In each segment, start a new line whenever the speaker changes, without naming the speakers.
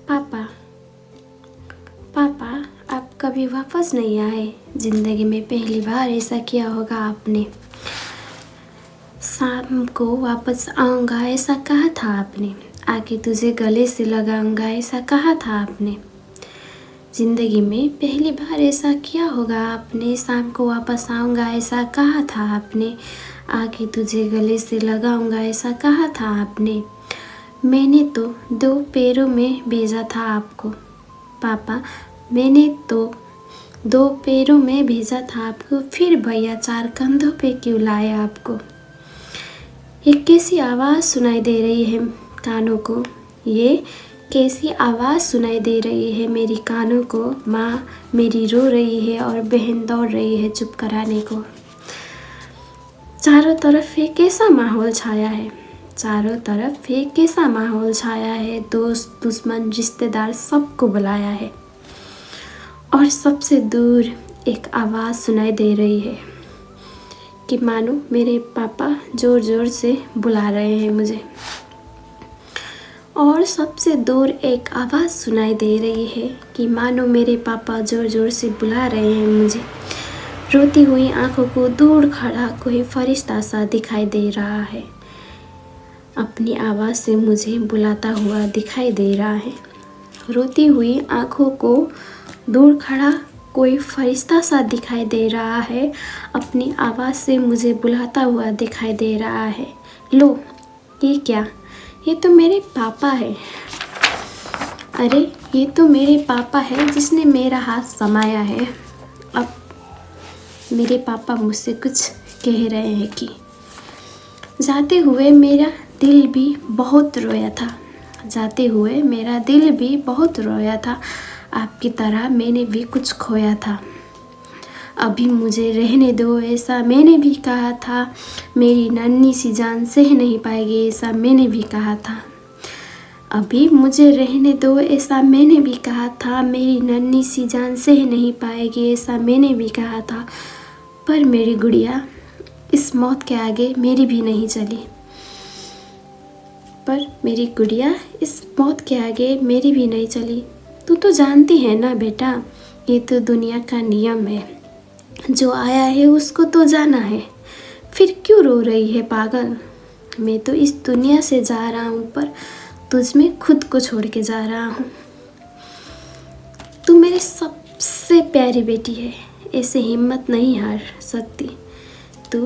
पापा पापा आप कभी वापस नहीं आए। ज़िंदगी में पहली बार ऐसा किया होगा आपने। शाम को वापस आऊँगा ऐसा कहा था आपने। आके तुझे गले से लगाऊंगा ऐसा कहा था आपने। ज़िंदगी में पहली बार ऐसा किया होगा आपने। शाम को वापस आऊँगा ऐसा कहा था आपने। आके तुझे गले से लगाऊंगा ऐसा कहा था आपने। मैंने तो 2 पैरों में भेजा था आपको पापा। मैंने तो 2 पैरों में भेजा था आपको। फिर भैया 4 कंधों पे क्यों लाए आपको। ये कैसी आवाज़ सुनाई दे रही है कानों को। ये कैसी आवाज़ सुनाई दे रही है मेरी कानों को। माँ मेरी रो रही है और बहन दौड़ रही है चुप कराने को। चारों तरफ एक कैसा माहौल छाया है। चारों तरफ एक कैसा माहौल छाया है। दोस्त दुश्मन रिश्तेदार सबको बुलाया है। और सबसे दूर एक आवाज़ सुनाई दे रही है कि मानो मेरे पापा ज़ोर ज़ोर से बुला रहे हैं मुझे। और सबसे दूर एक आवाज़ सुनाई दे रही है कि मानो मेरे पापा ज़ोर ज़ोर से बुला रहे हैं मुझे। रोती हुई आंखों को दूर खड़ा कोई फरिश्ता सा दिखाई दे रहा है। अपनी आवाज़ से मुझे बुलाता हुआ दिखाई दे रहा है। रोती हुई आंखों को दूर खड़ा कोई फरिश्ता सा दिखाई दे रहा है। अपनी आवाज़ से मुझे बुलाता हुआ दिखाई दे रहा है। लो ये क्या, ये तो मेरे पापा है। अरे ये तो मेरे पापा है जिसने मेरा हाथ समाया है। अब मेरे पापा मुझसे कुछ कह रहे हैं कि जाते हुए मेरा दिल भी बहुत रोया था। जाते हुए मेरा दिल भी बहुत रोया था। आपकी तरह मैंने भी कुछ खोया था। अभी मुझे रहने दो ऐसा मैंने भी कहा था। मेरी नन्ही सी जान सह नहीं पाएगी ऐसा मैंने भी कहा था। अभी मुझे रहने दो ऐसा मैंने भी कहा था। मेरी नन्ही सी जान सह नहीं पाएगी ऐसा मैंने भी कहा था। पर मेरी गुड़िया इस मौत के आगे मेरी भी नहीं चली। पर मेरी गुड़िया इस मौत के आगे मेरी भी नहीं चली। तू तो जानती है ना बेटा, ये तो दुनिया का नियम है। जो आया है उसको तो जाना है। फिर क्यों रो रही है पागल। मैं तो इस दुनिया से जा रहा हूँ पर तुझ में खुद को छोड़ के जा रहा हूँ। तू मेरी सबसे प्यारी बेटी है, ऐसे हिम्मत नहीं हार सकती। तू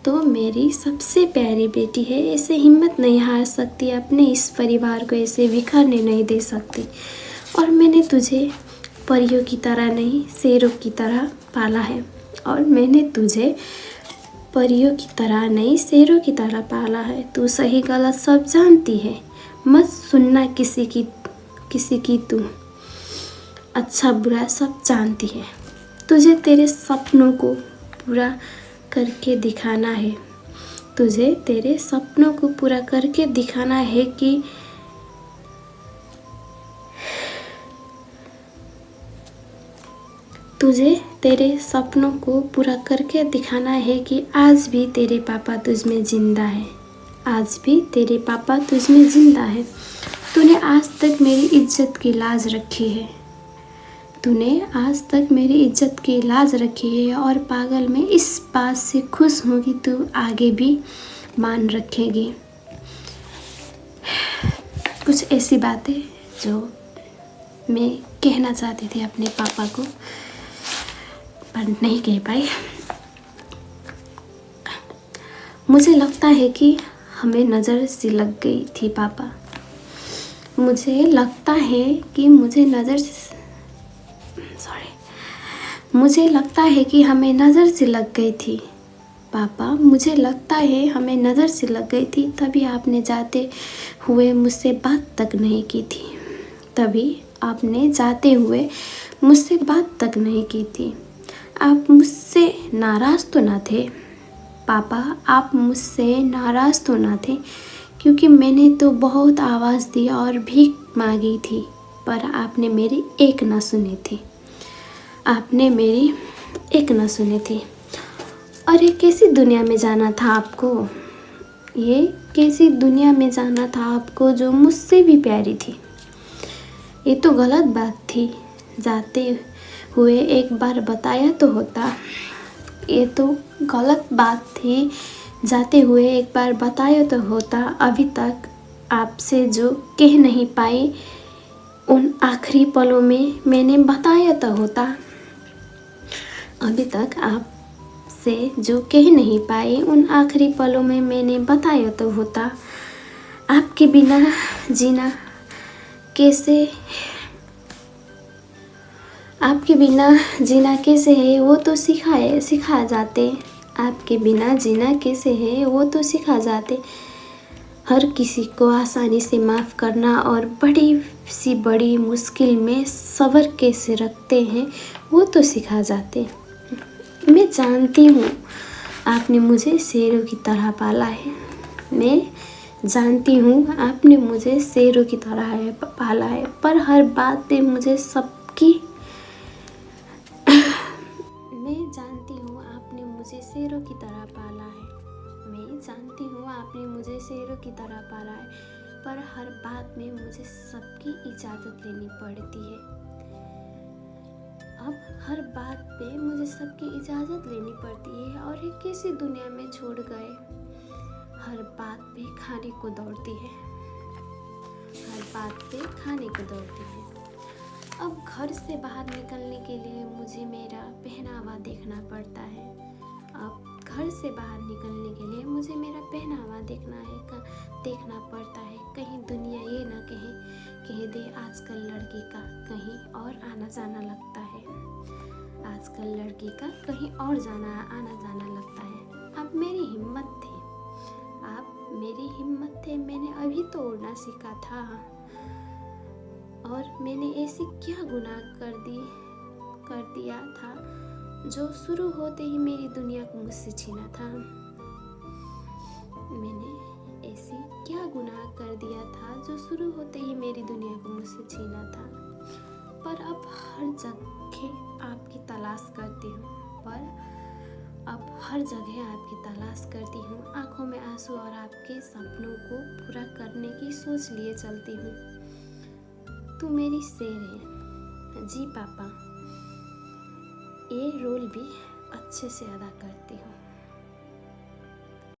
तो मेरी सबसे प्यारी बेटी है, ऐसे हिम्मत नहीं हार सकती। अपने इस परिवार को ऐसे बिखरने नहीं दे सकती। और मैंने तुझे परियों की तरह नहीं शेरों की तरह पाला है। और मैंने तुझे परियों की तरह नहीं शेरों की तरह पाला है। तू सही गलत सब जानती है। मत सुनना किसी की तू अच्छा बुरा सब जानती है। तुझे तेरे सपनों को पूरा करके दिखाना है। तुझे तेरे सपनों को पूरा करके दिखाना है कि तुझे तेरे सपनों को पूरा करके दिखाना है कि आज भी तेरे पापा तुझ में ज़िंदा है। आज भी तेरे पापा तुझ में ज़िंदा है। तूने आज तक मेरी इज्जत की लाज रखी है। तूने आज तक मेरी इज्जत की लाज रखी है। और पागल मैं इस बात से खुश हूँ कि तू आगे भी मान रखेगी। कुछ ऐसी बातें जो मैं कहना चाहती थी अपने पापा को पर नहीं कह पाई। मुझे लगता है कि हमें नज़र सी लग गई थी पापा। मुझे लगता है कि मुझे लगता है कि हमें नज़र से लग गई थी पापा। मुझे लगता है हमें नज़र से लग गई थी। तभी आपने जाते हुए मुझसे बात तक नहीं की थी। तभी आपने जाते हुए मुझसे बात तक नहीं की थी। आप मुझसे नाराज़ तो ना थे पापा। आप मुझसे नाराज़ तो ना थे क्योंकि मैंने तो बहुत आवाज़ दी और भीख मांगी थी पर आपने मेरी एक ना सुनी थी। आपने मेरी एक ना सुनी थी। और ये कैसी दुनिया में जाना था आपको। ये कैसी दुनिया में जाना था आपको जो मुझसे भी प्यारी थी। ये तो गलत बात थी, जाते हुए एक बार बताया तो होता। ये तो गलत बात थी, जाते हुए एक बार बताया तो होता। अभी तक आपसे जो कह नहीं पाई उन आखिरी पलों में मैंने बताया तो होता। अभी तक आपसे जो कह नहीं पाई उन आखिरी पलों में मैंने बताया तो होता। आपके बिना जीना कैसे, आपके बिना जीना कैसे है वो तो सिखा जाते। आपके बिना जीना कैसे है वो तो सिखा जाते। हर किसी को आसानी से माफ़ करना और बड़ी मुश्किल में सब्र कैसे रखते हैं वो तो सिखा जाते। मैं जानती हूँ आपने मुझे शेरों की तरह पाला है। मैं जानती हूँ आपने मुझे शेरों की तरह पाला है, पर हर बात पे मुझे सबकी मैं जानती हूँ आपने मुझे शेरों की तरह पाला है। मैं जानती हूँ आपने मुझे शेरों की तरह पाला है, पर हर बात में मुझे सबकी इजाज़त लेनी पड़ती है। अब हर बात पे मुझे सबकी इजाज़त लेनी पड़ती है और ये कैसी दुनिया में छोड़ गए। हर बात पे खाने को दौड़ती है, हर बात पे खाने को दौड़ती है। अब घर से बाहर निकलने के लिए मुझे मेरा पहनावा देखना पड़ता है। अब घर से बाहर निकलने के लिए मुझे मेरा पहनावा देखना पड़ता है। कहीं दुनिया ये ना कह दे आजकल लड़की का कहीं और आना जाना लगता है। आजकल लड़की का कहीं और आना जाना लगता है। अब मेरी हिम्मत थे, आप मेरी हिम्मत थे। मैंने अभी तो उड़ना सीखा था, और मैंने ऐसी क्या गुनाह कर दिया था जो शुरू होते ही मेरी दुनिया को मुझसे छीना था। मैंने ऐसी क्या गुनाह कर दिया था जो शुरू होते ही मेरी दुनिया को मुझसे छीना था। पर अब हर जगह आपकी तलाश करती हूँ, आंखों में आंसू और आपके सपनों को पूरा करने की सोच लिए चलती हूँ। तू मेरी शेर है जी पापा, ये रोल भी अच्छे से अदा करती हूँ।